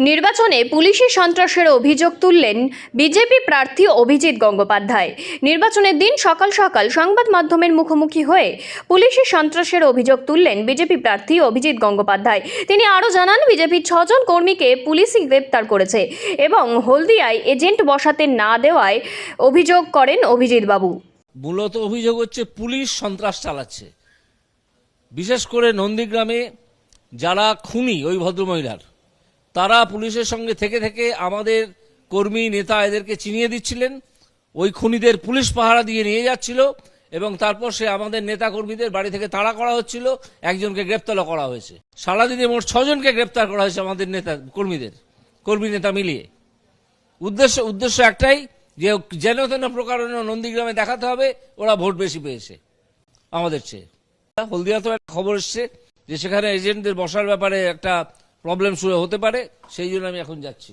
নির্বাচনে পুলিশি সন্ত্রাসের অভিযোগ তুললেন বিজেপি প্রার্থী অভিজিৎ গঙ্গোপাধ্যায়। নির্বাচনের দিন সকাল সকাল সংবাদ মাধ্যমের মুখোমুখি হয়ে পুলিশি সন্ত্রাসের অভিযোগ তুললেন বিজেপি প্রার্থী অভিজিৎ গঙ্গোপাধ্যায়। তিনি আরও জানান, বিজেপির 6 জন কর্মীকে পুলিশই গ্রেপ্তার করেছে এবং হলদিয়ায় এজেন্ট বসাতে না দেওয়ায় অভিযোগ করেন অভিজিৎ বাবু। মূলত অভিযোগ হচ্ছে পুলিশ সন্ত্রাস চালাচ্ছে, বিশেষ করে নন্দীগ্রামে যারা খুনি ওই ভদ্রমহিলার, তারা পুলিশের সঙ্গে থেকে থেকে আমাদের কর্মী নেতা এদেরকে চিনিয়ে দিচ্ছিলেন। ওই খুনিদের পুলিশ পাহারা দিয়ে নিয়ে যাচ্ছিল এবং তারপর সে আমাদের নেতা কর্মীদের বাড়ি থেকে তাড়া করা হচ্ছিল। একজনকে গ্রেপ্তারও করা হয়েছে। সারাদিনে মোট 6 জনকে গ্রেপ্তার করা হয়েছে আমাদের নেতা কর্মী নেতা মিলিয়ে। উদ্দেশ্য একটাই, যে যেন তেন প্রকারণ নন্দীগ্রামে দেখাতে হবে ওরা ভোট বেশি পেয়েছে আমাদের চেয়ে। হলদিয়াতে একটা খবর এসছে যে সেখানে এজেন্টদের বসার ব্যাপারে একটা প্রবলেম শুরু হতে পারে, সেই জন্য আমি এখন যাচ্ছি।